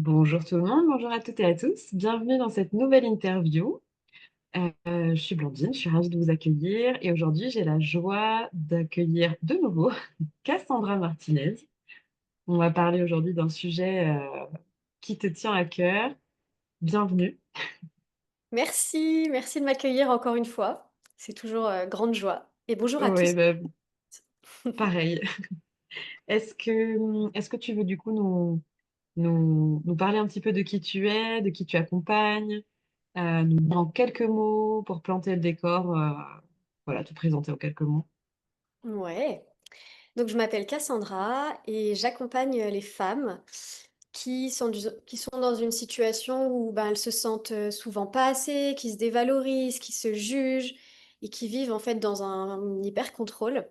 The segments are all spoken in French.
Bonjour tout le monde, bonjour à toutes et à tous. Bienvenue dans cette nouvelle interview. Je suis Blandine, je suis ravie de vous accueillir et aujourd'hui j'ai la joie d'accueillir de nouveau Cassandra Martinez. On va parler aujourd'hui d'un sujet qui te tient à cœur. Bienvenue. Merci de m'accueillir encore une fois. C'est toujours, grande joie et bonjour à Oui, tous. bah, pareil. Est-ce que tu veux du coup nous parler un petit peu de qui tu es, de qui tu accompagnes, nous dire en quelques mots pour planter le décor, voilà, te présenter en quelques mots. Ouais, donc je m'appelle Cassandra et j'accompagne, les femmes qui sont dans une situation où, ben, elles se sentent, souvent pas assez, qui se dévalorisent, qui se jugent et qui vivent en fait dans un hyper contrôle.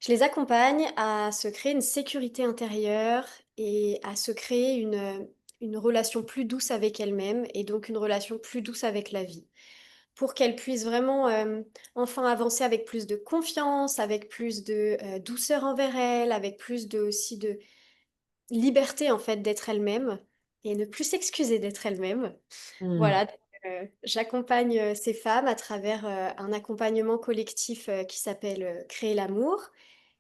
Je les accompagne à se créer une sécurité intérieure et à se créer une relation plus douce avec elles-mêmes et donc une relation plus douce avec la vie. Pour qu'elles puissent vraiment, enfin avancer avec plus de confiance, avec plus de, douceur envers elles, avec plus de aussi de liberté en fait d'être elles-mêmes et ne plus s'excuser d'être elles-mêmes. Hmm. Voilà, donc, j'accompagne, ces femmes à travers, un accompagnement collectif, qui s'appelle, Créer l'amour,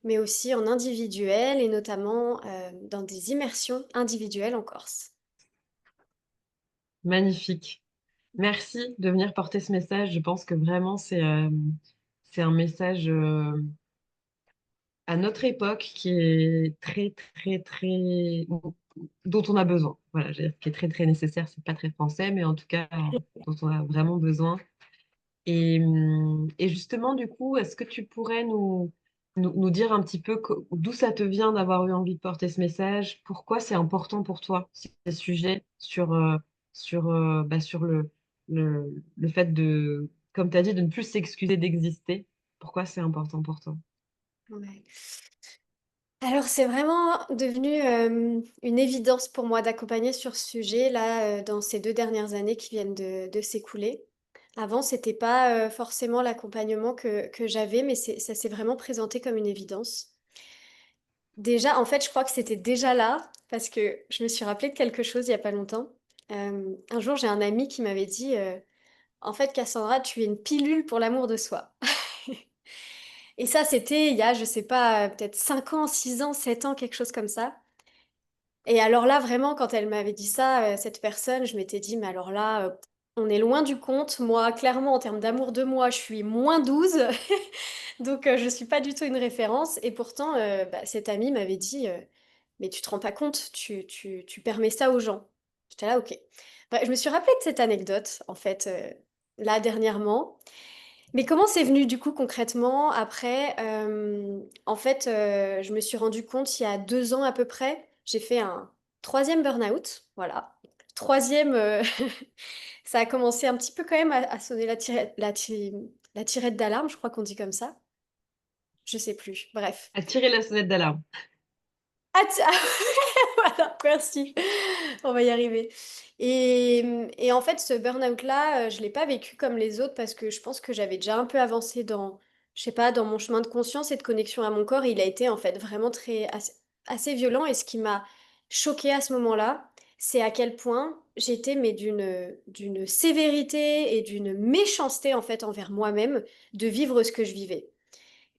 mais aussi en individuel et notamment, dans des immersions individuelles en Corse. Magnifique. Merci de venir porter ce message. Je pense que vraiment, c'est un message à notre époque qui est très, très, très, dont on a besoin. Voilà, je veux dire, qui est très, très nécessaire. C'est pas très français, mais en tout cas, dont on a vraiment besoin. Et justement, du coup, est-ce que tu pourrais nous dire un petit peu d'où ça te vient d'avoir eu envie de porter ce message? Pourquoi c'est important pour toi, ces sujets sur le fait de, comme tu as dit, de ne plus s'excuser d'exister? Pourquoi c'est important pour toi? Ouais. Alors c'est vraiment devenu, une évidence pour moi d'accompagner sur ce sujet là, dans ces 2 dernières années qui viennent de s'écouler. Avant, c'était pas, forcément l'accompagnement que j'avais, mais ça s'est vraiment présenté comme une évidence. Déjà, en fait, je crois que c'était déjà là, parce que je me suis rappelé de quelque chose il y a pas longtemps. Un jour, j'ai un ami qui m'avait dit, «En fait, Cassandra, tu es une pilule pour l'amour de soi». Et ça, c'était il y a, je sais pas, peut-être 5 ans, 6 ans, 7 ans, quelque chose comme ça. Et alors là, vraiment, quand elle m'avait dit ça, cette personne, je m'étais dit: «Mais alors là, on est loin du compte». Moi, clairement, en termes d'amour de moi, je suis -12, donc je suis pas du tout une référence et pourtant, bah, cette amie m'avait dit, «Mais tu te rends pas compte, tu permets ça aux gens». J'étais là: «OK». Bref, je me suis rappelée de cette anecdote, en fait, là, dernièrement. Mais comment c'est venu, du coup, concrètement? Après, en fait, je me suis rendu compte il y a 2 ans à peu près, j'ai fait un troisième burn-out, voilà. Troisième, ça a commencé un petit peu quand même à sonner la tirette d'alarme, je crois qu'on dit comme ça? Je sais plus, bref. À tirer la sonnette d'alarme. Ah tia voilà, merci, on va y arriver et en fait, ce burn-out-là, je l'ai pas vécu comme les autres parce que je pense que j'avais déjà un peu avancé dans je sais pas, dans mon chemin de conscience et de connexion à mon corps et il a été, en fait, vraiment très assez violent et ce qui m'a choquée à ce moment-là, c'est à quel point j'étais mais d'une sévérité et d'une méchanceté, en fait, envers moi-même de vivre ce que je vivais.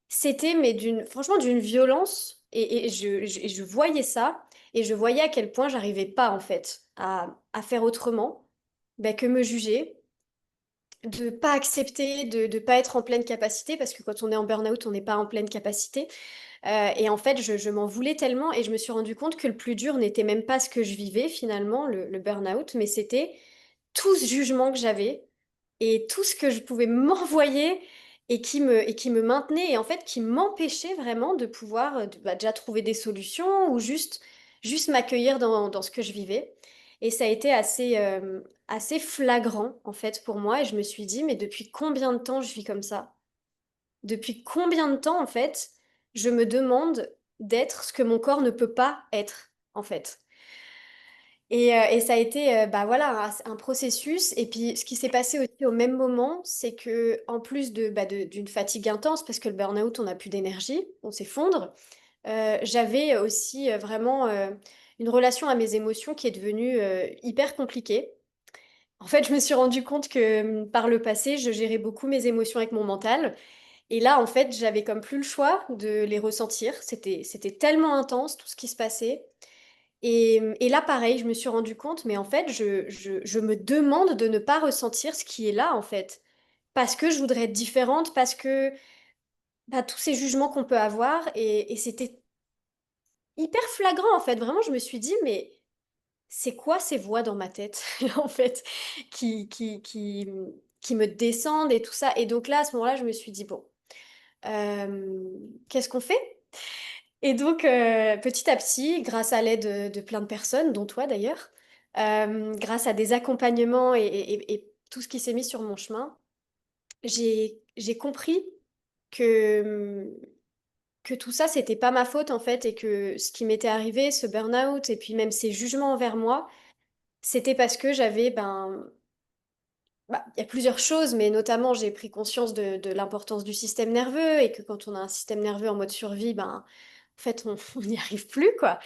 C'était mais d'une franchement d'une violence et je voyais ça et je voyais à quel point j'arrivais pas en fait à faire autrement, bah, que me juger, de pas accepter de pas être en pleine capacité parce que quand on est en burn-out, on n'est pas en pleine capacité, et en fait je m'en voulais tellement et je me suis rendu compte que le plus dur n'était même pas ce que je vivais finalement, le burn-out, mais c'était tout ce jugement que j'avais et tout ce que je pouvais m'envoyer et qui me maintenait et en fait qui m'empêchait vraiment de pouvoir, bah, déjà trouver des solutions ou juste m'accueillir dans ce que je vivais et ça a été assez flagrant en fait pour moi et je me suis dit: «Mais depuis combien de temps je vis comme ça? Depuis combien de temps en fait, je me demande d'être ce que mon corps ne peut pas être en fait?» Et ça a été, bah, voilà, un processus et puis ce qui s'est passé aussi au même moment, c'est qu'en plus d'une fatigue intense parce que le burn-out, on n'a plus d'énergie, on s'effondre, j'avais aussi, vraiment, une relation à mes émotions qui est devenue hyper compliquée. En fait, je me suis rendu compte que par le passé, je gérais beaucoup mes émotions avec mon mental. Et là, en fait, j'avais comme plus le choix de les ressentir. C'était tellement intense tout ce qui se passait. Et là, pareil, je me suis rendu compte, mais en fait, je me demande de ne pas ressentir ce qui est là, en fait. Parce que je voudrais être différente, parce que bah, tous ces jugements qu'on peut avoir. Et c'était hyper flagrant, en fait. Vraiment, je me suis dit, mais c'est quoi ces voix dans ma tête, en fait, qui, qui, qui, qui me descendent et tout ça. Et donc là, à ce moment-là, je me suis dit, bon, qu'est-ce qu'on fait? Et donc, petit à petit, grâce à l'aide de plein de personnes, dont toi d'ailleurs, grâce à des accompagnements et tout ce qui s'est mis sur mon chemin, j'ai compris que, que tout ça, c'était pas ma faute en fait, et que ce qui m'était arrivé, ce burn-out, et puis même ces jugements envers moi, c'était parce que j'avais, il y a plusieurs choses, mais notamment j'ai pris conscience de l'importance du système nerveux, et que quand on a un système nerveux en mode survie, en fait, on n'y arrive plus, quoi.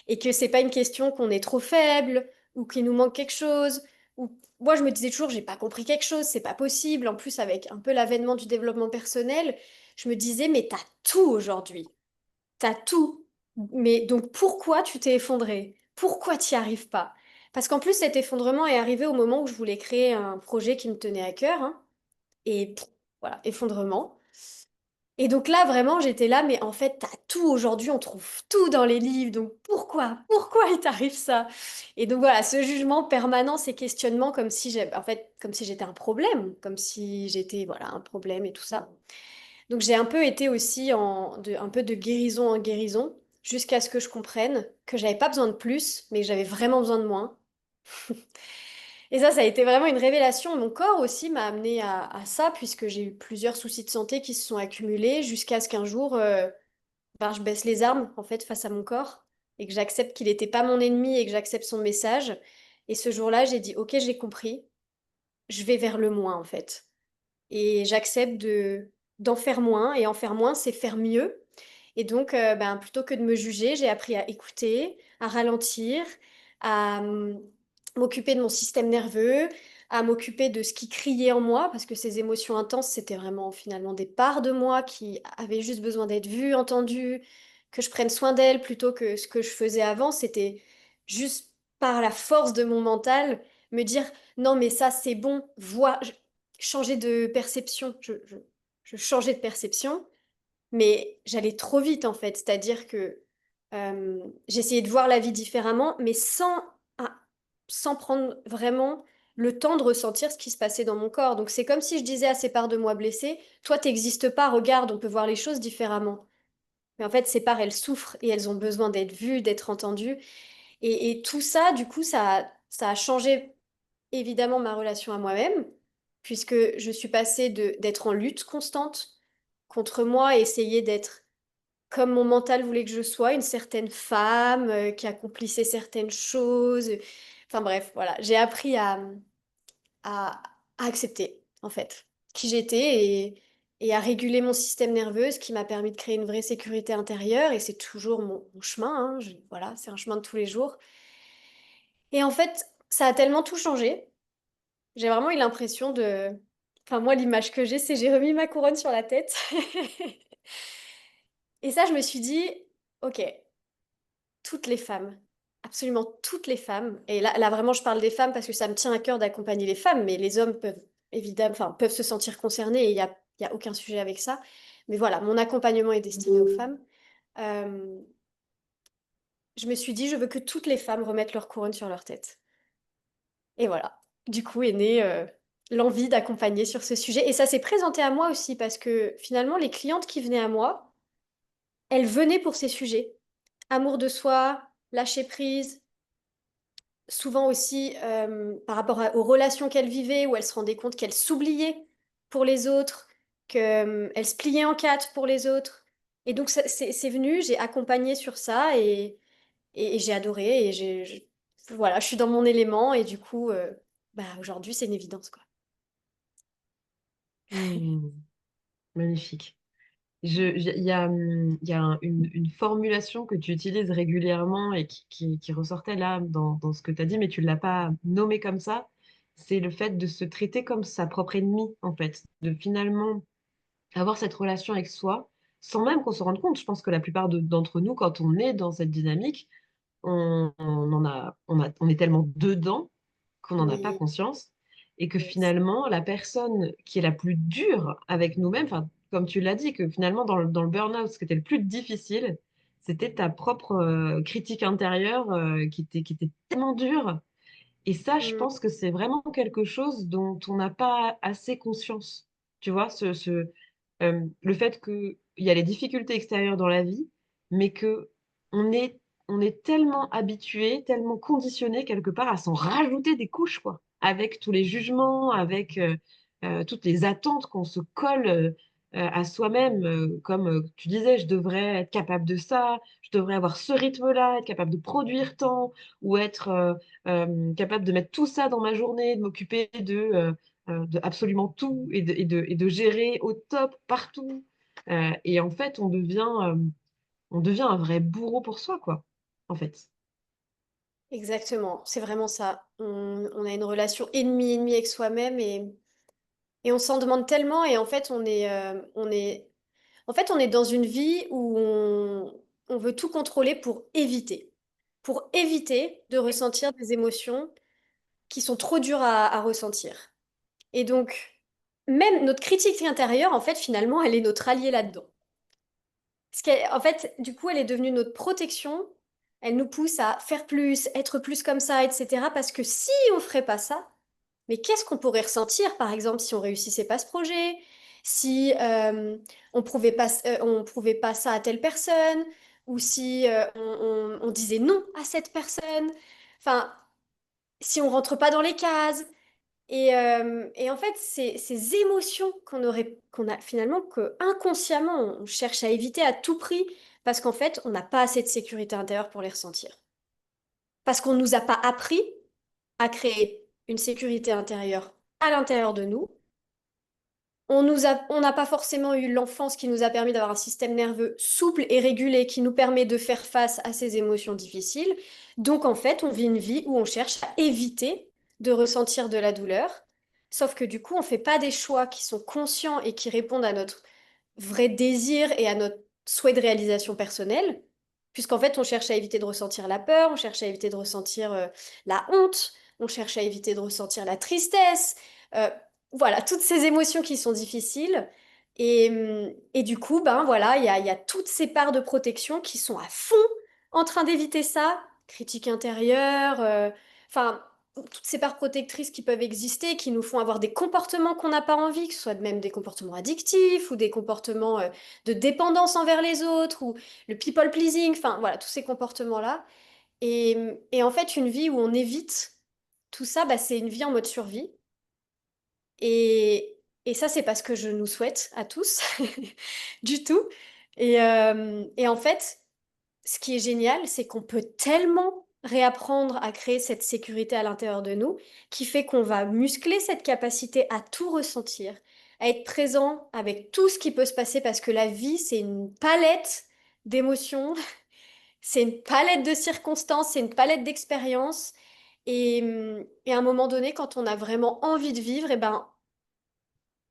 Et que c'est pas une question qu'on est trop faible ou qu'il nous manque quelque chose. Ou moi, je me disais toujours, j'ai pas compris quelque chose, c'est pas possible. En plus, avec un peu l'avènement du développement personnel, je me disais, mais t'as tout aujourd'hui, t'as tout. Mais donc pourquoi tu t'es effondré? Pourquoi t'y arrives pas? Parce qu'en plus, cet effondrement est arrivé au moment où je voulais créer un projet qui me tenait à cœur, hein. Et voilà, effondrement. Et donc là, vraiment, j'étais là, mais en fait, t'as tout aujourd'hui, on trouve tout dans les livres, donc pourquoi il t'arrive ça? Et donc voilà, ce jugement permanent, ces questionnements, comme si en fait, comme si j'étais un problème, comme si j'étais, voilà, un problème et tout ça. Donc j'ai un peu été aussi un peu de guérison en guérison, jusqu'à ce que je comprenne que j'avais pas besoin de plus, mais que j'avais vraiment besoin de moins. Et ça a été vraiment une révélation. Mon corps aussi m'a amené à ça, puisque j'ai eu plusieurs soucis de santé qui se sont accumulés jusqu'à ce qu'un jour, je baisse les armes en fait face à mon corps et que j'accepte qu'il n'était pas mon ennemi et que j'accepte son message. Et ce jour-là, j'ai dit, ok, j'ai compris, je vais vers le moins en fait. Et j'accepte d'en faire moins. Et en faire moins, c'est faire mieux. Et donc, plutôt que de me juger, j'ai appris à écouter, à ralentir, à m'occuper de mon système nerveux, à m'occuper de ce qui criait en moi, parce que ces émotions intenses, c'était vraiment finalement des parts de moi qui avaient juste besoin d'être vues, entendues, que je prenne soin d'elles plutôt que ce que je faisais avant, c'était juste par la force de mon mental, me dire non mais ça c'est bon, changer de perception, je changeais de perception. Mais j'allais trop vite en fait, c'est-à-dire que j'essayais de voir la vie différemment, mais ah, sans prendre vraiment le temps de ressentir ce qui se passait dans mon corps. Donc c'est comme si je disais à ces parts de moi blessées, toi t'existes pas, regarde, on peut voir les choses différemment. Mais en fait, ces parts, elles souffrent et elles ont besoin d'être vues, d'être entendues. Et tout ça, du coup, ça a changé évidemment ma relation à moi-même, puisque je suis passée d'être en lutte constante contre moi et essayer d'être comme mon mental voulait que je sois, une certaine femme qui accomplissait certaines choses. Enfin bref, voilà, j'ai appris à accepter, en fait, qui j'étais et à réguler mon système nerveux, ce qui m'a permis de créer une vraie sécurité intérieure. Et c'est toujours mon chemin, hein, voilà, c'est un chemin de tous les jours. Et en fait, ça a tellement tout changé. J'ai vraiment eu l'impression de... Enfin, moi, l'image que j'ai, c'est j'ai remis ma couronne sur la tête. Et ça, je me suis dit, ok, toutes les femmes, absolument toutes les femmes, et là vraiment je parle des femmes parce que ça me tient à cœur d'accompagner les femmes, mais les hommes peuvent évidemment, enfin, peuvent se sentir concernés et il y a aucun sujet avec ça. Mais voilà, mon accompagnement est destiné aux femmes. Euh, je me suis dit, je veux que toutes les femmes remettent leur couronne sur leur tête. Et voilà, du coup est née l'envie d'accompagner sur ce sujet. Et ça s'est présenté à moi aussi parce que finalement, les clientes qui venaient à moi, elles venaient pour ces sujets. Amour de soi, lâcher prise, souvent aussi par rapport aux relations qu'elle vivait, où elle se rendait compte qu'elle s'oubliait pour les autres, qu'elle se pliait en quatre pour les autres. Et donc c'est venu, j'ai accompagné sur ça et j'ai adoré et voilà, je suis dans mon élément et du coup, aujourd'hui c'est une évidence quoi. Hmm, magnifique. Il y a une formulation que tu utilises régulièrement et qui ressortait là dans ce que tu as dit, mais tu ne l'as pas nommé comme ça. C'est le fait de se traiter comme sa propre ennemie, en fait, de finalement avoir cette relation avec soi sans même qu'on se rende compte. Je pense que la plupart d'entre nous, quand on est dans cette dynamique, on est tellement dedans qu'on n'en a pas Oui, conscience et que yes. finalement, la personne qui est la plus dure avec nous-mêmes, enfin, comme tu l'as dit, que finalement, dans le burn-out, ce qui était le plus difficile, c'était ta propre critique intérieure qui était tellement dure. Et ça, je Mm, pense que c'est vraiment quelque chose dont on n'a pas assez conscience. Tu vois, le fait qu'il y a les difficultés extérieures dans la vie, mais que on est, on est tellement habitué, tellement conditionné quelque part à s'en rajouter des couches, quoi, avec tous les jugements, avec toutes les attentes qu'on se colle à soi-même, comme tu disais, je devrais être capable de ça, je devrais avoir ce rythme-là, être capable de produire tant, ou être capable de mettre tout ça dans ma journée, de m'occuper de absolument tout et de gérer au top partout. Et en fait, on devient un vrai bourreau pour soi, quoi, en fait. exactement, c'est vraiment ça. On a une relation ennemi-ennemi avec soi-même et on s'en demande tellement et en fait on est dans une vie où on veut tout contrôler pour éviter de ressentir des émotions qui sont trop dures à ressentir. Et donc, même notre critique intérieure, en fait, finalement, elle est notre allié là-dedans. En fait, du coup, elle est devenue notre protection. Elle nous pousse à faire plus, être plus comme ça, etc. Parce que si on ferait pas ça, mais qu'est-ce qu'on pourrait ressentir, par exemple, si on réussissait pas ce projet, si on prouvait pas ça à telle personne, ou si on disait non à cette personne. Enfin, si on rentre pas dans les cases. Et en fait, ces émotions qu'on a finalement, que inconsciemment, on cherche à éviter à tout prix, parce qu'en fait, on n'a pas assez de sécurité intérieure pour les ressentir. Parce qu'on ne nous a pas appris à créer une sécurité intérieure à l'intérieur de nous. On n'a pas forcément eu l'enfance qui nous a permis d'avoir un système nerveux souple et régulé qui nous permet de faire face à ces émotions difficiles. Donc en fait, on vit une vie où on cherche à éviter de ressentir de la douleur. Sauf que du coup, on ne fait pas des choix qui sont conscients et qui répondent à notre vrai désir et à notre souhait de réalisation personnelle. Puisqu'en fait, on cherche à éviter de ressentir la peur, on cherche à éviter de ressentir la honte, on cherche à éviter de ressentir la tristesse. Euh, voilà, toutes ces émotions qui sont difficiles. Et du coup, ben voilà, il y a toutes ces parts de protection qui sont à fond en train d'éviter ça. Critique intérieure, enfin, toutes ces parts protectrices qui peuvent exister, qui nous font avoir des comportements qu'on n'a pas envie, que ce soit même des comportements addictifs ou des comportements de dépendance envers les autres ou le people pleasing, enfin voilà, tous ces comportements-là. Et en fait, une vie où on évite tout ça, bah, c'est une vie en mode survie. Et ça, c'est parce que je nous souhaite à tous, du tout. Et en fait, ce qui est génial, c'est qu'on peut tellement réapprendre à créer cette sécurité à l'intérieur de nous, qui fait qu'on va muscler cette capacité à tout ressentir, à être présent avec tout ce qui peut se passer, parce que la vie, c'est une palette d'émotions, c'est une palette de circonstances, c'est une palette d'expériences. Et à un moment donné, quand on a vraiment envie de vivre, eh ben,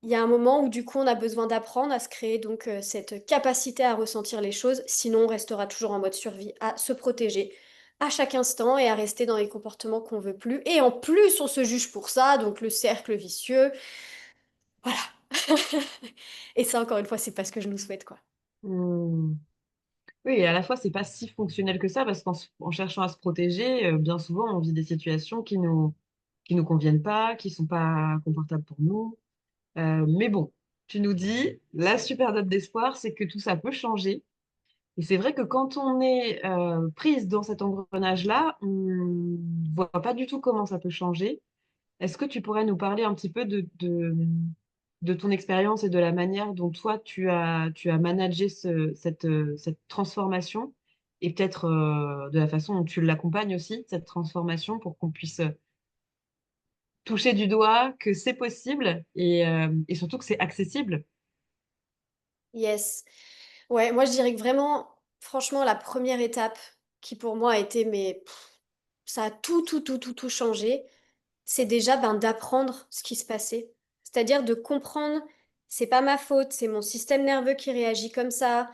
il y a un moment où du coup on a besoin d'apprendre à se créer donc cette capacité à ressentir les choses, sinon on restera toujours en mode survie, à se protéger à chaque instant et à rester dans les comportements qu'on veut plus. Et en plus on se juge pour ça, donc le cercle vicieux, voilà. Et ça encore une fois, c'est pas ce que je nous souhaite quoi. Hmm. Oui, et à la fois, c'est pas si fonctionnel que ça, parce en cherchant à se protéger, bien souvent, on vit des situations qui nous conviennent pas, qui sont pas confortables pour nous. Mais bon, tu nous dis, la super note d'espoir, c'est que tout ça peut changer. Et c'est vrai que quand on est prise dans cet engrenage-là, on ne voit pas du tout comment ça peut changer. Est-ce que tu pourrais nous parler un petit peu de ton expérience et de la manière dont toi, tu as managé cette transformation et peut-être de la façon dont tu l'accompagnes aussi, cette transformation, pour qu'on puisse toucher du doigt que c'est possible et surtout que c'est accessible? Yes. Ouais, moi je dirais que vraiment, franchement, la première étape qui pour moi a été, mais ça a tout changé, c'est déjà ben, d'apprendre ce qui se passait. C'est-à-dire de comprendre, c'est pas ma faute, c'est mon système nerveux qui réagit comme ça.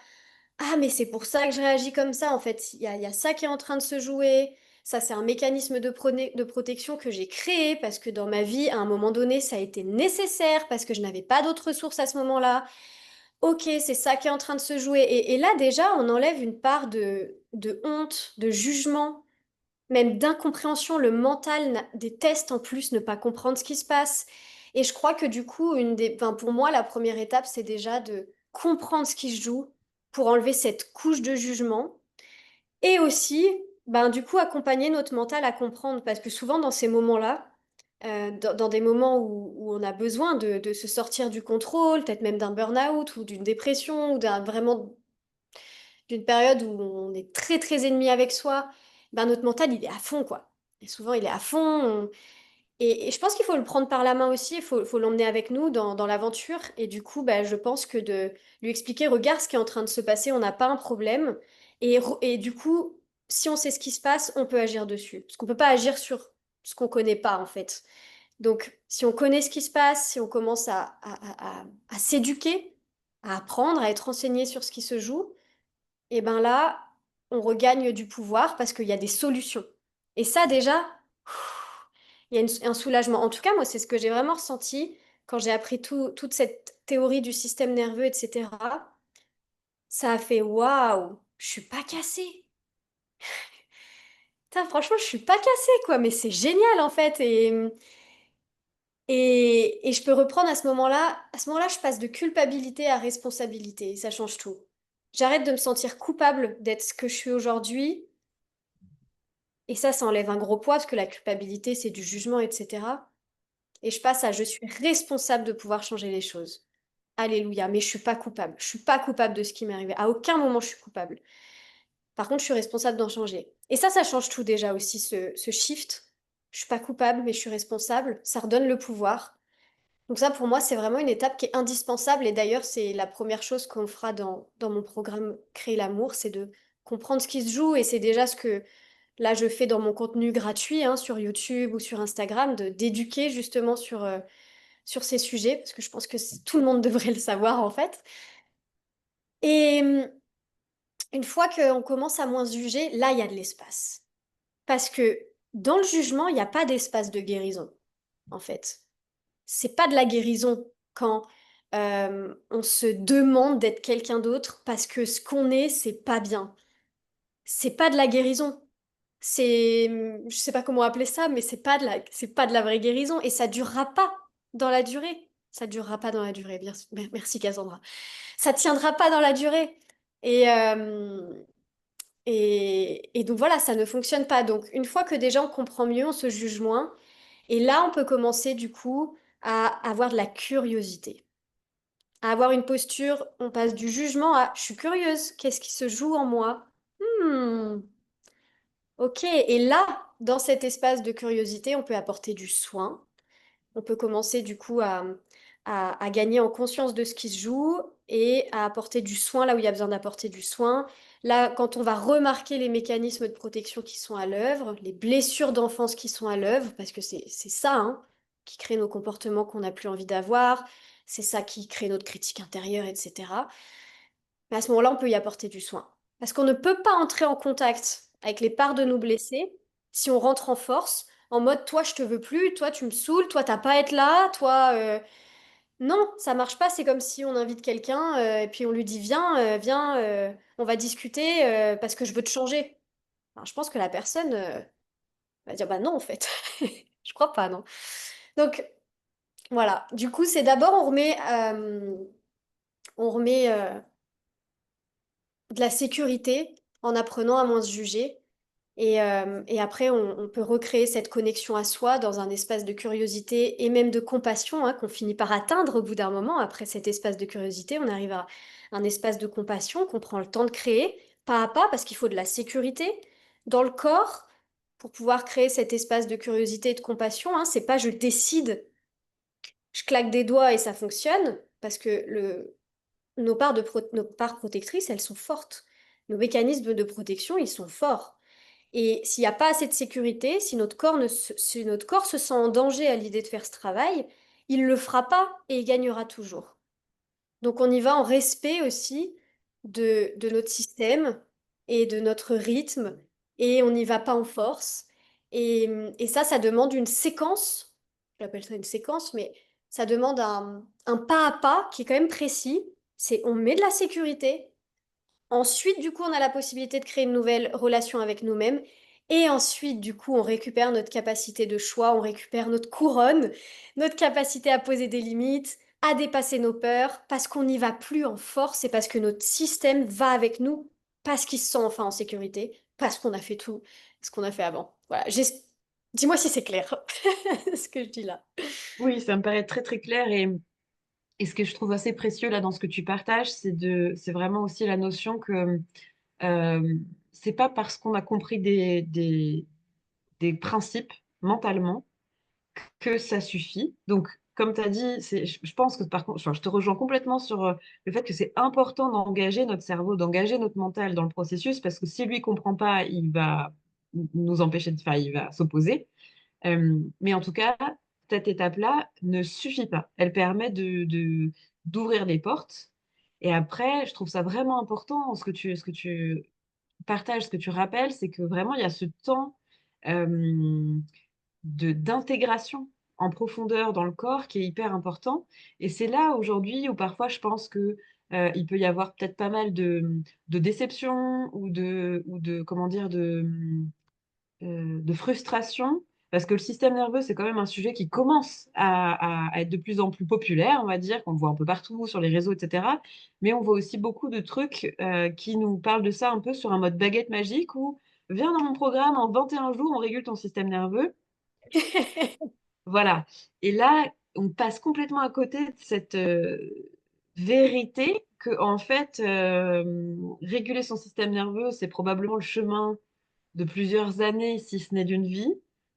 Ah, mais c'est pour ça que je réagis comme ça. En fait, il y a ça qui est en train de se jouer. Ça, c'est un mécanisme de protection que j'ai créé parce que dans ma vie, à un moment donné, ça a été nécessaire parce que je n'avais pas d'autres ressources à ce moment-là. Ok, c'est ça qui est en train de se jouer. Et là, déjà, on enlève une part de honte, de jugement, même d'incompréhension. Le mental déteste en plus ne pas comprendre ce qui se passe. Et je crois que du coup, enfin, pour moi, la première étape, c'est déjà de comprendre ce qui se joue pour enlever cette couche de jugement. Et aussi, ben, du coup, accompagner notre mental à comprendre. Parce que souvent, dans ces moments-là, dans des moments où on a besoin de se sortir du contrôle, peut-être même d'un burn-out ou d'une dépression ou vraiment d'une période où on est très ennemi avec soi, ben notre mental il est à fond quoi. Et souvent il est à fond. Et je pense qu'il faut le prendre par la main aussi, il faut l'emmener avec nous dans l'aventure. Et du coup, ben, je pense que de lui expliquer, regarde ce qui est en train de se passer, on n'a pas un problème. Et du coup, si on sait ce qui se passe, on peut agir dessus. Parce qu'on peut pas agir sur ce qu'on connaît pas en fait. Donc, si on connaît ce qui se passe, si on commence à s'éduquer, à apprendre, à être renseigné sur ce qui se joue, et ben là, on regagne du pouvoir parce qu'il y a des solutions. Et ça, déjà, il y a un soulagement. En tout cas, moi, c'est ce que j'ai vraiment ressenti quand j'ai appris toute cette théorie du système nerveux, etc. Ça a fait waouh, je suis pas cassée. Putain, franchement, je suis pas cassée, quoi. Mais c'est génial, en fait. Et je peux reprendre à ce moment-là. À ce moment-là, je passe de culpabilité à responsabilité. Et ça change tout. J'arrête de me sentir coupable d'être ce que je suis aujourd'hui. Et ça enlève un gros poids parce que la culpabilité, c'est du jugement, etc. Et je passe à je suis responsable de pouvoir changer les choses. Alléluia, mais je suis pas coupable. Je suis pas coupable de ce qui m'est arrivé. À aucun moment je suis coupable. Par contre, je suis responsable d'en changer. Et ça change tout déjà aussi, ce shift. Je suis pas coupable, mais je suis responsable. Ça redonne le pouvoir. Donc ça, pour moi, c'est vraiment une étape qui est indispensable. Et d'ailleurs, c'est la première chose qu'on fera dans mon programme Créer l'amour, c'est de comprendre ce qui se joue. Et c'est déjà ce que là, je fais dans mon contenu gratuit hein, sur YouTube ou sur Instagram, d'éduquer justement sur ces sujets, parce que je pense que tout le monde devrait le savoir en fait. Et une fois qu'on commence à moins se juger, là, il y a de l'espace. Parce que dans le jugement, il n'y a pas d'espace de guérison, en fait. C'est pas de la guérison quand on se demande d'être quelqu'un d'autre parce que ce qu'on est, c'est pas bien. C'est pas de la guérison. Je sais pas comment appeler ça, mais c'est pas de la vraie guérison et ça durera pas dans la durée. Ça durera pas dans la durée. Bien, merci Cassandra. Ça tiendra pas dans la durée. Et, euh, et donc voilà, ça ne fonctionne pas. Donc une fois que déjà on comprend mieux, on se juge moins. Et là, on peut commencer du coup à avoir de la curiosité, à avoir une posture. On passe du jugement à je suis curieuse. Qu'est-ce qui se joue en moi? Hmm. Ok, et là, dans cet espace de curiosité, on peut apporter du soin. On peut commencer du coup à gagner en conscience de ce qui se joue et à apporter du soin là où il y a besoin d'apporter du soin. Là, quand on va remarquer les mécanismes de protection qui sont à l'œuvre, les blessures d'enfance qui sont à l'œuvre, parce que c'est ça hein, qui crée nos comportements qu'on n'a plus envie d'avoir, c'est ça qui crée notre critique intérieure, etc. Mais à ce moment-là, on peut y apporter du soin. Parce qu'on ne peut pas entrer en contact avec les parts de nous blessés si on rentre en force, en mode toi je te veux plus, toi tu me saoules, toi t'as pas à être là, toi. Non, ça marche pas. C'est comme si on invite quelqu'un et puis on lui dit viens, on va discuter parce que je veux te changer. Alors, je pense que la personne va dire bah non en fait. Je crois pas, non. Donc voilà. Du coup, c'est d'abord on remet de la sécurité en apprenant à moins se juger. Et après, on peut recréer cette connexion à soi dans un espace de curiosité et même de compassion hein, qu'on finit par atteindre au bout d'un moment. Après cet espace de curiosité, on arrive à un espace de compassion qu'on prend le temps de créer, pas à pas, parce qu'il faut de la sécurité dans le corps pour pouvoir créer cet espace de curiosité et de compassion. Hein. C'est pas je décide, je claque des doigts et ça fonctionne, parce que nos parts protectrices, elles sont fortes. Nos mécanismes de protection, ils sont forts. Et s'il n'y a pas assez de sécurité, si notre corps se sent en danger à l'idée de faire ce travail, il ne le fera pas et il gagnera toujours. Donc on y va en respect aussi de notre système et de notre rythme, et on n'y va pas en force. Et ça demande une séquence, j'appelle ça une séquence, mais ça demande un pas à pas qui est quand même précis. C'est on met de la sécurité. Ensuite, du coup, on a la possibilité de créer une nouvelle relation avec nous-mêmes. Et ensuite, du coup, on récupère notre capacité de choix, on récupère notre couronne, notre capacité à poser des limites, à dépasser nos peurs, parce qu'on n'y va plus en force et parce que notre système va avec nous, parce qu'il se sent enfin en sécurité, parce qu'on a fait tout ce qu'on a fait avant. Voilà. Dis-moi si c'est clair, ce que je dis là. Oui, ça me paraît très très clair et ce que je trouve assez précieux là dans ce que tu partages, c'est vraiment aussi la notion que euh, c'est pas parce qu'on a compris des principes mentalement que ça suffit. Donc, comme tu as dit, je pense que par contre, enfin, je te rejoins complètement sur le fait que c'est important d'engager notre cerveau, d'engager notre mental dans le processus, parce que si lui comprend pas, il va nous empêcher de faire, il va s'opposer. Mais en tout cas, cette étape-là ne suffit pas. Elle permet d'ouvrir les portes. Et après, je trouve ça vraiment important, ce que tu partages, ce que tu rappelles, c'est que vraiment, il y a ce temps euh, d'intégration en profondeur dans le corps qui est hyper important. Et c'est là aujourd'hui où parfois je pense que il peut y avoir peut-être pas mal de déception ou de comment dire de frustration parce que le système nerveux c'est quand même un sujet qui commence à être de plus en plus populaire, on va dire, qu'on voit un peu partout sur les réseaux, etc. Mais on voit aussi beaucoup de trucs qui nous parlent de ça un peu sur un mode baguette magique où viens dans mon programme en 21 jours, on régule ton système nerveux. Voilà. Et là, on passe complètement à côté de cette vérité que, en fait, réguler son système nerveux, c'est probablement le chemin de plusieurs années, si ce n'est d'une vie.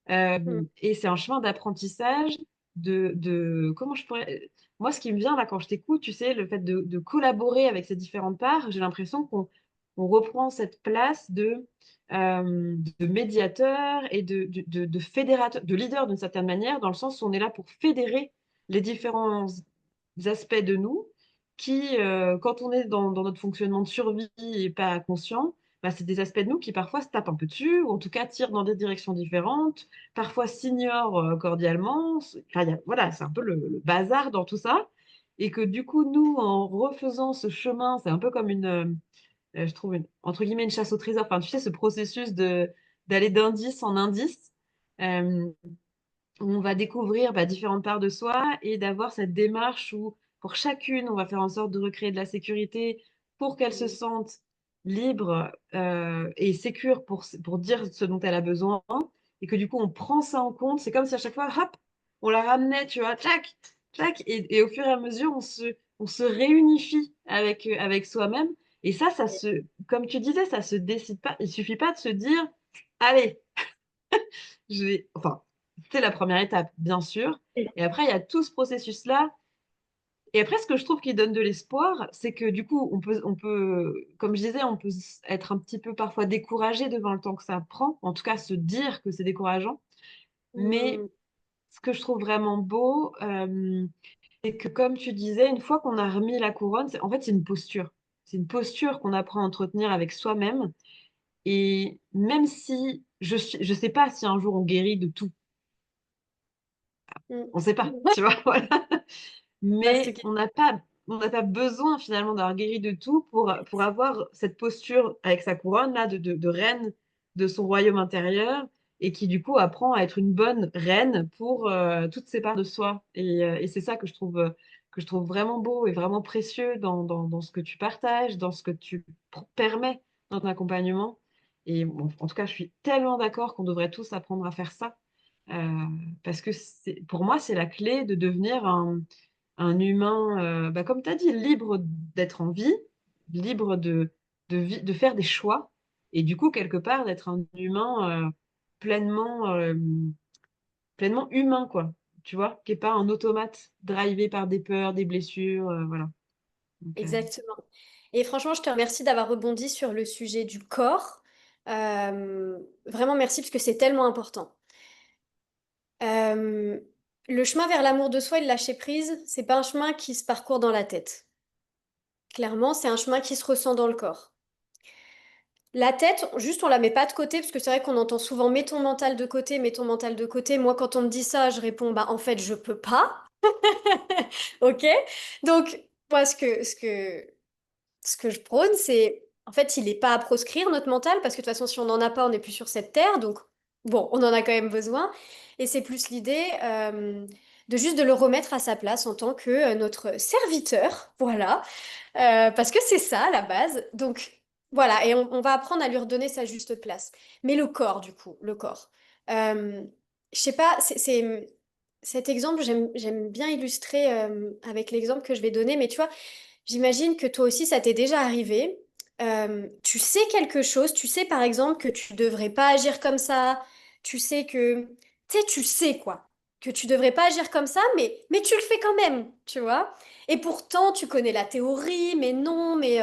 Mm, Et c'est un chemin d'apprentissage comment je pourrais. Moi, ce qui me vient là quand je t'écoute, tu sais, le fait de collaborer avec ces différentes parts, j'ai l'impression qu'on reprend cette place de médiateur et de fédérateur, de leader d'une certaine manière, dans le sens où on est là pour fédérer les différents aspects de nous qui, quand on est dans notre fonctionnement de survie et pas conscient, bah, c'est des aspects de nous qui parfois se tapent un peu dessus, ou en tout cas tirent dans des directions différentes, parfois s'ignorent cordialement. Enfin, voilà, c'est un peu le bazar dans tout ça. Et que du coup, nous, en refaisant ce chemin, c'est un peu comme je trouve, entre guillemets, une chasse au trésor. Enfin, tu sais, ce processus d'aller d'indice en indice. Euh, où on va découvrir différentes parts de soi et d'avoir cette démarche où pour chacune, on va faire en sorte de recréer de la sécurité pour qu'elle se mm, sente libre et sécure pour dire ce dont elle a besoin et que du coup, on prend ça en compte. C'est comme si à chaque fois, hop, on la ramenait, tu vois, tchac, tchac, et au fur et à mesure, on se réunifie avec soi-même. Et comme tu disais, ça se décide pas. Il suffit pas de se dire, allez, enfin, c'est la première étape, bien sûr. Et après, il y a tout ce processus-là. Et après, ce que je trouve qui donne de l'espoir, c'est que du coup, comme je disais, on peut être un petit peu parfois découragé devant le temps que ça prend. En tout cas, se dire que c'est décourageant. Mais mm, ce que je trouve vraiment beau, c'est que comme tu disais, une fois qu'on a remis la couronne, en fait, c'est une posture. C'est une posture qu'on apprend à entretenir avec soi-même. Et même si je sais pas si un jour on guérit de tout, mm. on sait pas, tu vois, voilà. Vaste Mais on n'a pas besoin finalement d'avoir guéri de tout pour avoir cette posture avec sa couronne là de reine de son royaume intérieur et qui du coup apprend à être une bonne reine pour toutes ces parts de soi. Et c'est ça que je trouve vraiment beau et vraiment précieux dans ce que tu partages, dans ce que tu permets dans ton accompagnement. Et bon, en tout cas, je suis tellement d'accord qu'on devrait tous apprendre à faire ça. Euh, Parce que pour moi, c'est la clé de devenir un humain, comme tu as dit, libre d'être en vie, libre de faire des choix, et du coup, quelque part, d'être un humain pleinement humain, quoi. Tu vois, qui n'est pas un automate drivé par des peurs, des blessures, voilà. Donc, Exactement. Et franchement, je te remercie d'avoir rebondi sur le sujet du corps. Vraiment merci parce que c'est tellement important. Euh, le chemin vers l'amour de soi et le lâcher prise, c'est pas un chemin qui se parcourt dans la tête. Clairement, c'est un chemin qui se ressent dans le corps. La tête, juste on la met pas de côté parce que c'est vrai qu'on entend souvent mets ton mental de côté, mets ton mental de côté. Moi, quand on me dit ça, je réponds bah en fait je peux pas. Ok? Donc moi ce que je prône, c'est en fait il n'est pas à proscrire notre mental parce que de toute façon si on n'en a pas, on n'est plus sur cette terre. Donc bon, on en a quand même besoin. Et c'est plus l'idée de juste de le remettre à sa place en tant que notre serviteur. Voilà. Parce que c'est ça, la base. Donc, voilà, et on va apprendre à lui redonner sa juste place. Mais le corps, du coup, le corps. Euh, je sais pas, cet exemple, j'aime bien illustrer avec l'exemple que je vais donner, mais tu vois, j'imagine que toi aussi, ça t'est déjà arrivé. Tu sais quelque chose, tu sais par exemple que tu devrais pas agir comme ça, tu sais que, tu sais quoi, que tu devrais pas agir comme ça, mais tu le fais quand même, tu vois. Et pourtant, tu connais la théorie, mais non, mais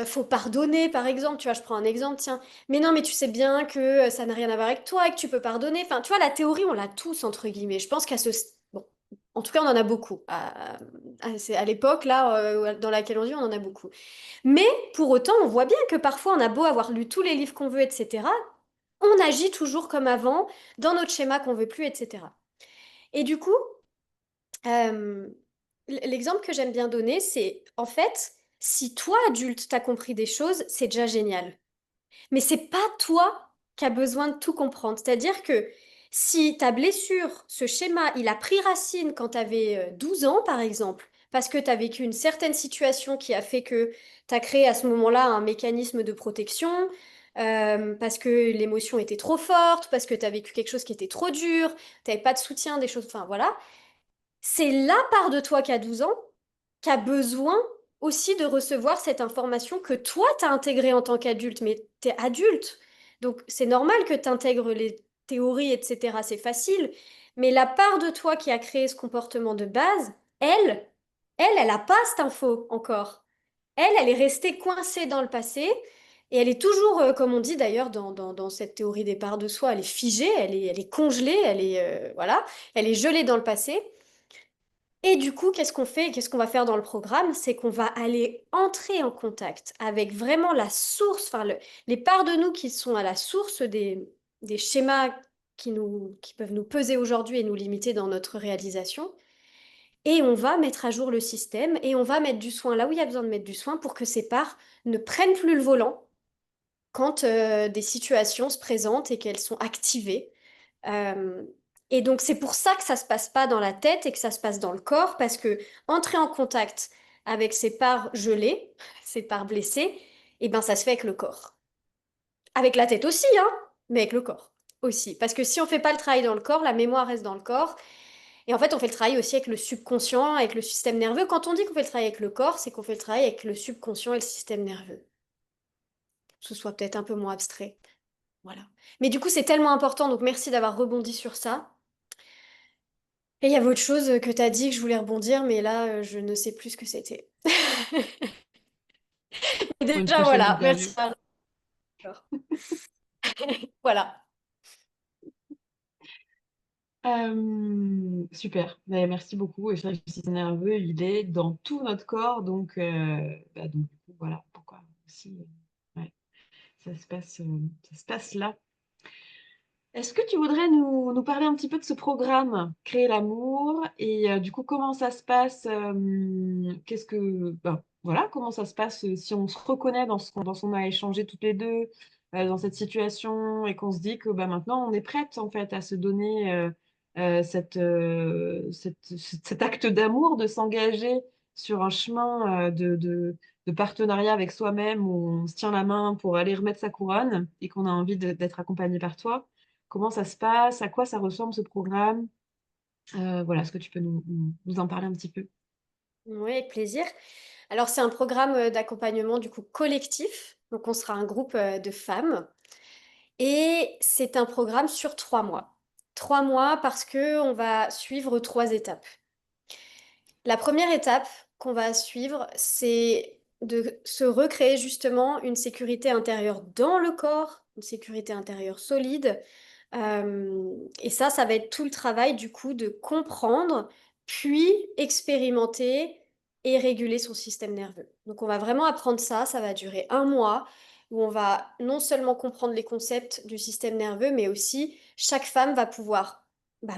faut pardonner, par exemple. Tu vois, je prends un exemple, tiens. Mais non, mais tu sais bien que ça n'a rien à voir avec toi et que tu peux pardonner. Enfin, tu vois, la théorie, on l'a tous, entre guillemets. Je pense qu'à ce... Bon, en tout cas, on en a beaucoup. C'est à l'époque, là, dans laquelle on vit, on en a beaucoup. Mais pour autant, on voit bien que parfois, on a beau avoir lu tous les livres qu'on veut, etc. On agit toujours comme avant, dans notre schéma qu'on veut plus, etc. Et du coup, euh, l'exemple que j'aime bien donner, c'est en fait, si toi, adulte, t'as compris des choses, c'est déjà génial. Mais c'est pas toi qui as besoin de tout comprendre. C'est-à-dire que si ta blessure, ce schéma, il a pris racine quand tu avais 12 ans, par exemple, parce que tu as vécu une certaine situation qui a fait que tu as créé à ce moment-là un mécanisme de protection, parce que l'émotion était trop forte, parce que tu as vécu quelque chose qui était trop dur, tu n'avais pas de soutien, des choses, enfin voilà, c'est la part de toi qui a 12 ans qui a besoin aussi de recevoir cette information que toi, tu as intégrée en tant qu'adulte, mais tu es adulte. Donc, c'est normal que tu intègres les théories, etc. C'est facile. Mais la part de toi qui a créé ce comportement de base, elle n'a pas cette info encore. Elle est restée coincée dans le passé. Et elle est toujours, comme on dit d'ailleurs dans cette théorie des parts de soi, elle est figée, elle est congelée, voilà, elle est gelée dans le passé. Et du coup, qu'est-ce qu'on fait? Qu'est-ce qu'on va faire dans le programme? C'est qu'on va aller entrer en contact avec vraiment la source, enfin les parts de nous qui sont à la source des schémas qui peuvent nous peser aujourd'hui et nous limiter dans notre réalisation. Et on va mettre à jour le système et on va mettre du soin là où il y a besoin de mettre du soin pour que ces parts ne prennent plus le volant quand des situations se présentent et qu'elles sont activées. Euh, et donc c'est pour ça que ça se passe pas dans la tête et que ça se passe dans le corps, parce que entrer en contact avec ces parts gelées, ces parts blessées, et ben ça se fait avec le corps. Avec la tête aussi, hein, mais avec le corps aussi. Parce que si on fait pas le travail dans le corps, la mémoire reste dans le corps. Et en fait, on fait le travail aussi avec le subconscient, avec le système nerveux. Quand on dit qu'on fait le travail avec le corps, c'est qu'on fait le travail avec le subconscient et le système nerveux. Que ce soit peut-être un peu moins abstrait. Voilà. Mais du coup, c'est tellement important, donc merci d'avoir rebondi sur ça. Et il y avait autre chose que tu as dit que je voulais rebondir, mais là, je ne sais plus ce que c'était. pour une Déjà, prochaine voilà, interview. merci. Voilà. Super, mais merci beaucoup. Et c'est vrai que le système nerveux, il est dans tout notre corps, donc du coup, voilà pourquoi aussi, ouais, ça se passe là. Est-ce que tu voudrais nous parler un petit peu de ce programme, Créer l'amour, et du coup, comment ça se passe, voilà, comment ça se passe si on se reconnaît dans ce qu'on a échangé toutes les deux, dans cette situation, et qu'on se dit que bah, maintenant, on est prête en fait à se donner cet acte d'amour, de s'engager sur un chemin de partenariat avec soi-même où on se tient la main pour aller remettre sa couronne et qu'on a envie d'être accompagné par toi. Comment ça se passe? À quoi ça ressemble ce programme? Voilà, est-ce que tu peux nous en parler un petit peu? Oui, avec plaisir. Alors, c'est un programme d'accompagnement du coup collectif. Donc, on sera un groupe de femmes. Et c'est un programme sur 3 mois. 3 mois parce que on va suivre 3 étapes. La première étape, qu'on va suivre, c'est de se recréer justement une sécurité intérieure dans le corps, une sécurité intérieure solide. Et ça va être tout le travail du coup de comprendre, puis expérimenter et réguler son système nerveux. Donc on va vraiment apprendre ça, ça va durer un mois, où on va non seulement comprendre les concepts du système nerveux, mais aussi chaque femme va pouvoir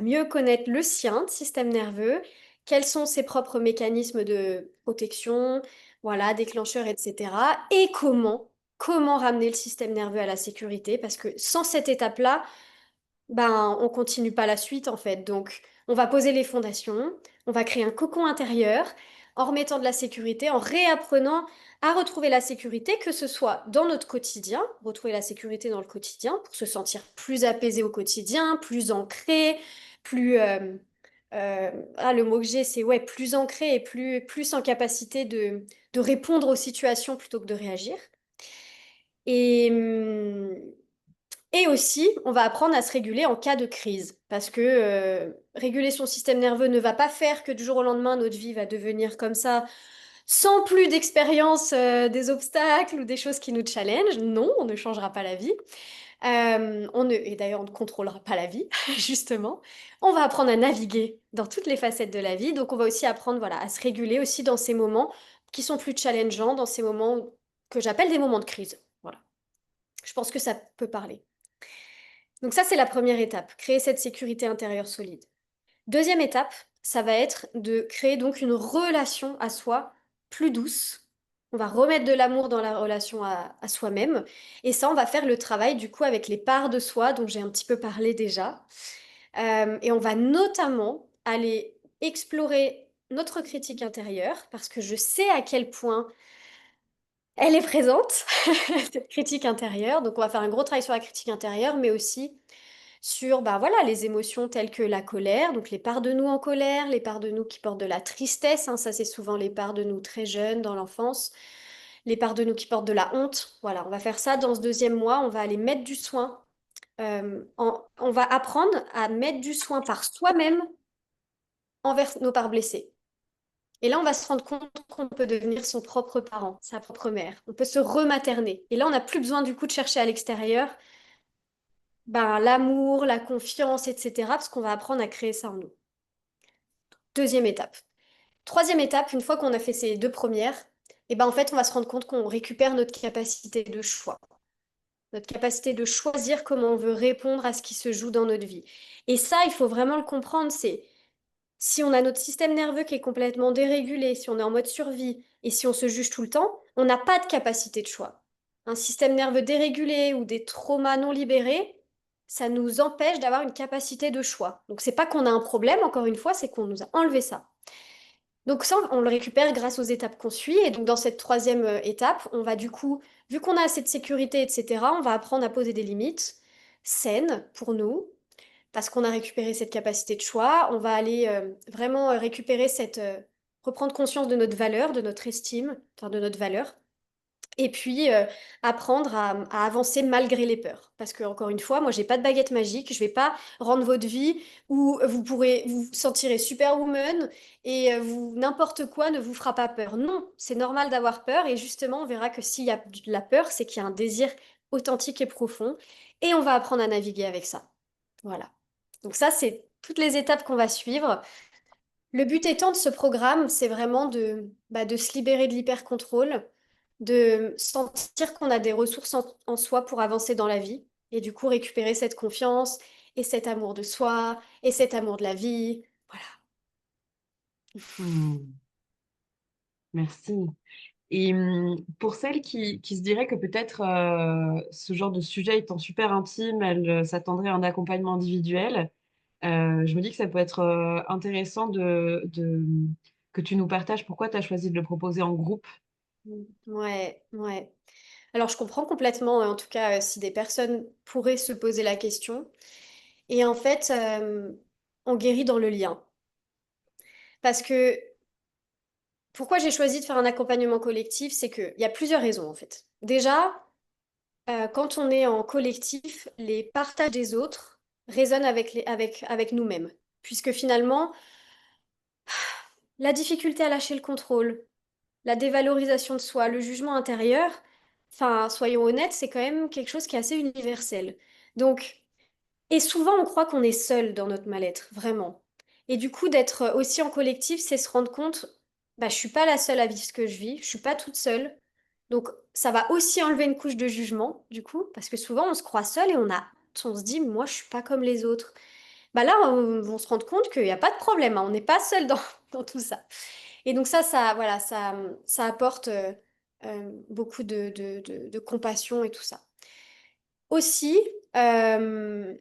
mieux connaître le sien, le système nerveux, quels sont ses propres mécanismes de protection, voilà, déclencheurs, etc. Et comment ramener le système nerveux à la sécurité, parce que sans cette étape-là, on continue pas la suite en fait. Donc, on va poser les fondations, on va créer un cocon intérieur en remettant de la sécurité, en réapprenant à retrouver la sécurité, que ce soit dans notre quotidien, retrouver la sécurité dans le quotidien pour se sentir plus apaisé au quotidien, plus ancré, plus le mot que j'ai, c'est ouais, plus ancré et plus en capacité de répondre aux situations plutôt que de réagir. Et, et aussi, on va apprendre à se réguler en cas de crise, parce que réguler son système nerveux ne va pas faire que du jour au lendemain, notre vie va devenir comme ça, sans plus d'expérience des obstacles ou des choses qui nous challengent. Non, on ne changera pas la vie. Et d'ailleurs, on ne contrôlera pas la vie, justement. On va apprendre à naviguer dans toutes les facettes de la vie. Donc, on va aussi apprendre, voilà, à se réguler aussi dans ces moments qui sont plus challengeants, dans ces moments que j'appelle des moments de crise. Voilà. Je pense que ça peut parler. Donc ça, c'est la première étape, créer cette sécurité intérieure solide. Deuxième étape, ça va être de créer donc une relation à soi plus douce. On va remettre de l'amour dans la relation à soi-même. Et ça, on va faire le travail du coup avec les parts de soi dont j'ai un petit peu parlé déjà. Et on va notamment aller explorer notre critique intérieure parce que je sais à quel point elle est présente, cette critique intérieure. Donc on va faire un gros travail sur la critique intérieure, mais aussi sur voilà, les émotions telles que la colère, donc les parts de nous en colère, les parts de nous qui portent de la tristesse, hein, ça c'est souvent les parts de nous très jeunes dans l'enfance, les parts de nous qui portent de la honte. Voilà, on va faire ça dans ce deuxième mois, on va aller mettre du soin, on va apprendre à mettre du soin par soi-même envers nos parts blessées. Et là, on va se rendre compte qu'on peut devenir son propre parent, sa propre mère. On peut se rematerner. Et là, on n'a plus besoin du coup de chercher à l'extérieur l'amour, la confiance, etc. Parce qu'on va apprendre à créer ça en nous. Deuxième étape. Troisième étape, une fois qu'on a fait ces deux premières, en fait, on va se rendre compte qu'on récupère notre capacité de choix, notre capacité de choisir comment on veut répondre à ce qui se joue dans notre vie. Et ça, il faut vraiment le comprendre, c'est si on a notre système nerveux qui est complètement dérégulé, si on est en mode survie et si on se juge tout le temps, on n'a pas de capacité de choix. Un système nerveux dérégulé ou des traumas non libérés, ça nous empêche d'avoir une capacité de choix. Donc c'est pas qu'on a un problème, encore une fois, c'est qu'on nous a enlevé ça. Donc ça, on le récupère grâce aux étapes qu'on suit. Et donc dans cette troisième étape, on va du coup, vu qu'on a assez de sécurité, etc., on va apprendre à poser des limites saines pour nous, parce qu'on a récupéré cette capacité de choix. On va aller vraiment récupérer reprendre conscience de notre valeur, de notre estime, enfin de notre valeur. Et puis apprendre à avancer malgré les peurs. Parce que, encore une fois, moi, j'ai pas de baguette magique. Je vais pas rendre votre vie où vous pourrez vous sentirez superwoman et n'importe quoi ne vous fera pas peur. Non, c'est normal d'avoir peur. Et justement, on verra que s'il y a de la peur, c'est qu'il y a un désir authentique et profond. Et on va apprendre à naviguer avec ça. Voilà. Donc ça, c'est toutes les étapes qu'on va suivre. Le but étant de ce programme, c'est vraiment de se libérer de l'hyper-contrôle, de sentir qu'on a des ressources en soi pour avancer dans la vie et du coup récupérer cette confiance et cet amour de soi et cet amour de la vie. Voilà. Hmm, merci. Et pour celles qui se diraient que peut-être ce genre de sujet étant super intime, elles s'attendraient à un accompagnement individuel, je me dis que ça peut être intéressant que tu nous partages pourquoi tu as choisi de le proposer en groupe. Ouais, ouais. Alors je comprends complètement, en tout cas, si des personnes pourraient se poser la question. Et en fait, on guérit dans le lien. Parce que pourquoi j'ai choisi de faire un accompagnement collectif, c'est qu'il y a plusieurs raisons en fait. Déjà, quand on est en collectif, les partages des autres résonnent avec nous-mêmes. Puisque finalement, la difficulté à lâcher le contrôle, la dévalorisation de soi, le jugement intérieur, enfin, soyons honnêtes, c'est quand même quelque chose qui est assez universel. Donc, et souvent, on croit qu'on est seul dans notre mal-être, vraiment. Et du coup, d'être aussi en collectif, c'est se rendre compte, bah, je suis pas la seule à vivre ce que je vis, je suis pas toute seule. Donc, ça va aussi enlever une couche de jugement, du coup, parce que souvent, on se croit seul et on se dit, moi, je suis pas comme les autres. Bah là, on se rend compte qu'il n'y a pas de problème, hein, on n'est pas seul dans, dans tout ça. Et donc voilà, ça apporte beaucoup de compassion et tout ça. Aussi, euh,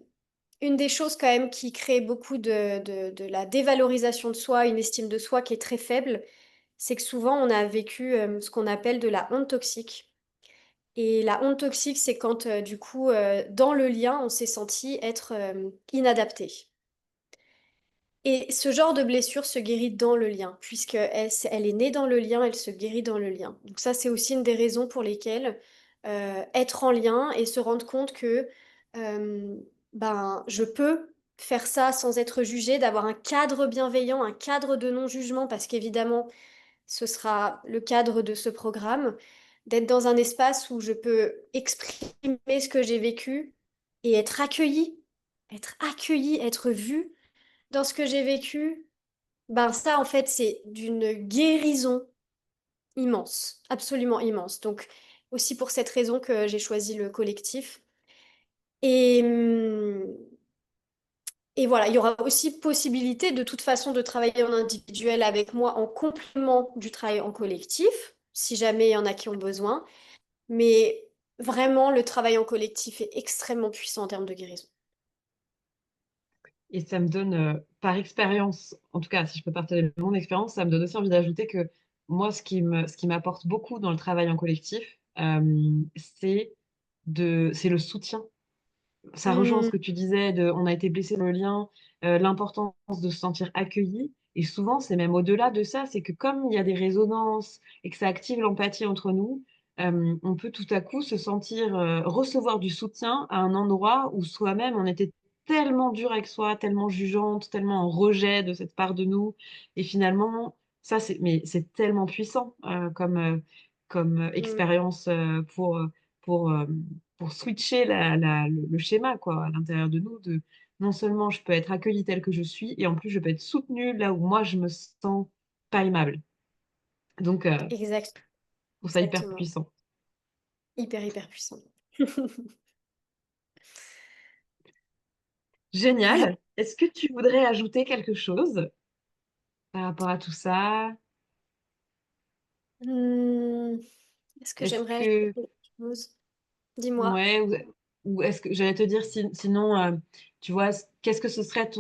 une des choses quand même qui crée beaucoup de la dévalorisation de soi, une estime de soi qui est très faible, c'est que souvent on a vécu ce qu'on appelle de la honte toxique. Et la honte toxique, c'est quand du coup, dans le lien, on s'est senti être inadapté. Et ce genre de blessure se guérit dans le lien, puisque elle est née dans le lien, elle se guérit dans le lien. Donc ça, c'est aussi une des raisons pour lesquelles être en lien et se rendre compte que euh, ben, je peux faire ça sans être jugée, d'avoir un cadre bienveillant, un cadre de non-jugement, parce qu'évidemment, ce sera le cadre de ce programme, d'être dans un espace où je peux exprimer ce que j'ai vécu et être accueillie, être vue dans ce que j'ai vécu, ben ça, en fait, c'est d'une guérison immense, absolument immense. Donc, aussi pour cette raison que j'ai choisi le collectif. Et, et voilà, il y aura aussi possibilité de toute façon de travailler en individuel avec moi en complément du travail en collectif, si jamais il y en a qui ont besoin. Mais vraiment, le travail en collectif est extrêmement puissant en termes de guérison. Et ça me donne, par expérience, en tout cas, si je peux partager mon expérience, ça me donne aussi envie d'ajouter que moi, ce qui m'apporte beaucoup dans le travail en collectif, c'est c'est le soutien. Ça rejoint ce Hmm, que tu disais de, on a été blessé dans le lien, l'importance de se sentir accueilli. Et souvent, c'est même au-delà de ça, c'est que comme il y a des résonances et que ça active l'empathie entre nous, on peut tout à coup se sentir recevoir du soutien à un endroit où soi-même, on était tellement dur avec soi, tellement jugeante, tellement en rejet de cette part de nous. Et finalement, ça, mais c'est tellement puissant comme hmm, expérience pour, euh, pour switcher le schéma quoi, à l'intérieur de nous, de non seulement je peux être accueillie telle que je suis, et en plus je peux être soutenue là où moi je me sens pas aimable. Donc, exact, je trouve ça hyper exactement. puissant. Hyper, hyper puissant. Génial. Est-ce que tu voudrais ajouter quelque chose par rapport à tout ça? Hmm, est-ce que Est-ce j'aimerais ajouter que, quelque chose? Dis-moi. ouais, ou est-ce que j'allais te dire sinon, tu vois, qu'est-ce que ce serait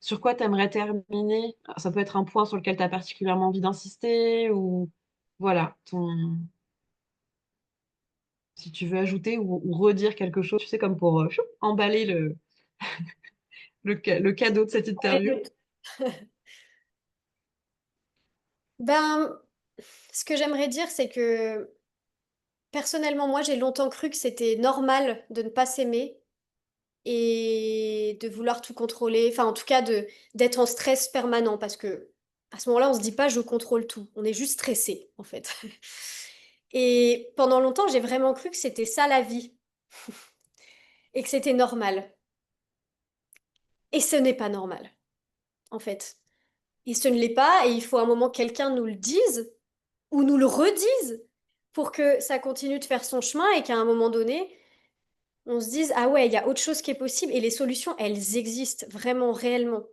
sur quoi tu aimerais terminer? Ça peut être un point sur lequel tu as particulièrement envie d'insister ou voilà, si tu veux ajouter ou redire quelque chose, tu sais, comme pour emballer le cadeau de cette interview. Ben, ce que j'aimerais dire, c'est que personnellement, moi, j'ai longtemps cru que c'était normal de ne pas s'aimer et de vouloir tout contrôler. Enfin, en tout cas, d'être en stress permanent parce que à ce moment-là, on se dit pas je contrôle tout. On est juste stressé, en fait. Et pendant longtemps, j'ai vraiment cru que c'était ça la vie et que c'était normal. Et ce n'est pas normal, en fait. Et ce ne l'est pas, et il faut un moment que quelqu'un nous le dise ou nous le redise pour que ça continue de faire son chemin et qu'à un moment donné, on se dise, ah ouais, il y a autre chose qui est possible et les solutions, elles existent vraiment, réellement.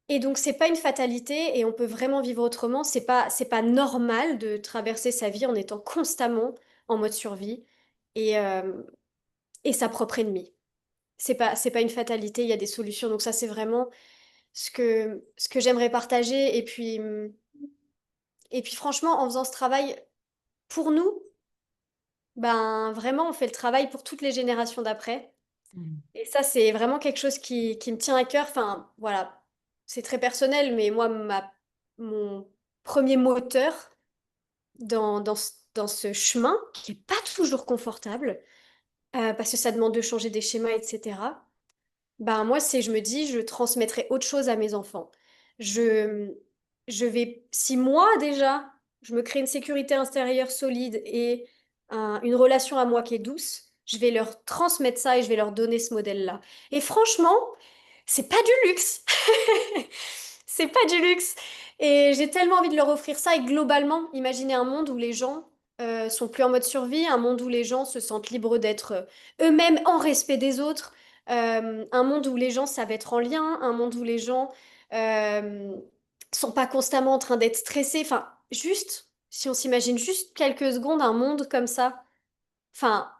Et donc, c'est pas une fatalité et on peut vraiment vivre autrement. C'est pas normal de traverser sa vie en étant constamment en mode survie et, euh, et sa propre ennemie. C'est pas une fatalité, il y a des solutions. Donc ça, c'est vraiment ce que j'aimerais partager. Et puis franchement, en faisant ce travail pour nous, ben vraiment, on fait le travail pour toutes les générations d'après. Mm. Et ça, c'est vraiment quelque chose qui me tient à cœur. Enfin, voilà, c'est très personnel, mais moi, mon premier moteur dans ce chemin, qui n'est pas toujours confortable, parce que ça demande de changer des schémas, etc. Ben moi, je me dis, je transmettrai autre chose à mes enfants. si moi déjà, je me crée une sécurité intérieure solide et une relation à moi qui est douce, je vais leur transmettre ça et je vais leur donner ce modèle-là. Et franchement, c'est pas du luxe. C'est pas du luxe. Et j'ai tellement envie de leur offrir ça. Et globalement, imaginez un monde où les gens sont plus en mode survie, un monde où les gens se sentent libres d'être eux-mêmes en respect des autres, un monde où les gens savent être en lien, un monde où les gens euh, sont pas constamment en train d'être stressés. Enfin, juste, si on s'imagine juste quelques secondes un monde comme ça, enfin,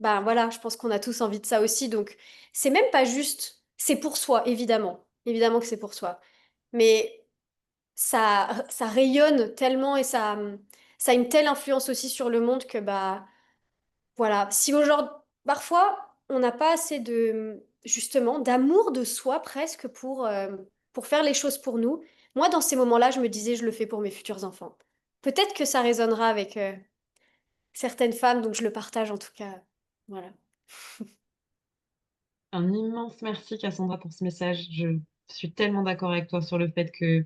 ben voilà, je pense qu'on a tous envie de ça aussi. Donc, c'est même pas juste, c'est pour soi, évidemment. Évidemment que c'est pour soi. Mais ça rayonne tellement et ça a une telle influence aussi sur le monde que, bah, voilà. Si aujourd'hui, parfois, on n'a pas assez de, justement, d'amour de soi presque pour faire les choses pour nous. Moi, dans ces moments-là, je me disais, je le fais pour mes futurs enfants. Peut-être que ça résonnera avec certaines femmes, donc je le partage en tout cas. Voilà. Un immense merci, Cassandra, pour ce message. Je suis tellement d'accord avec toi sur le fait que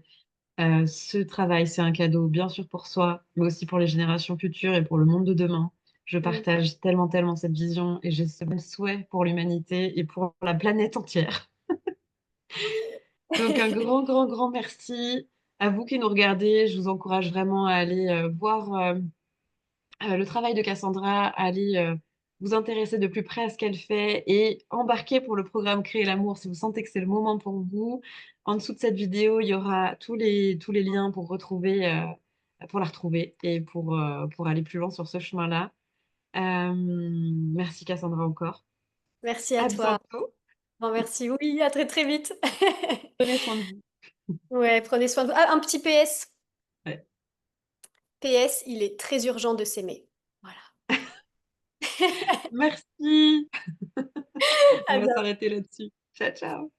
ce travail, c'est un cadeau, bien sûr pour soi, mais aussi pour les générations futures et pour le monde de demain. Je Mm. partage tellement, tellement cette vision et j'ai ce même souhait pour l'humanité et pour la planète entière. Donc un grand, grand, grand merci à vous qui nous regardez. Je vous encourage vraiment à aller voir le travail de Cassandra, à aller vous intéresser de plus près à ce qu'elle fait et embarquer pour le programme Créer l'amour si vous sentez que c'est le moment pour vous. En dessous de cette vidéo, il y aura tous les liens pour retrouver, pour la retrouver et pour aller plus loin sur ce chemin-là. Merci Cassandra encore. Merci à À toi. bientôt. Bon, merci. Oui, à très très vite. Prenez soin de vous. Ouais, prenez soin de vous. Ah, un petit PS. Ouais. PS, il est très urgent de s'aimer. Voilà. Merci. On À va bientôt. s'arrêter là-dessus. Ciao, ciao.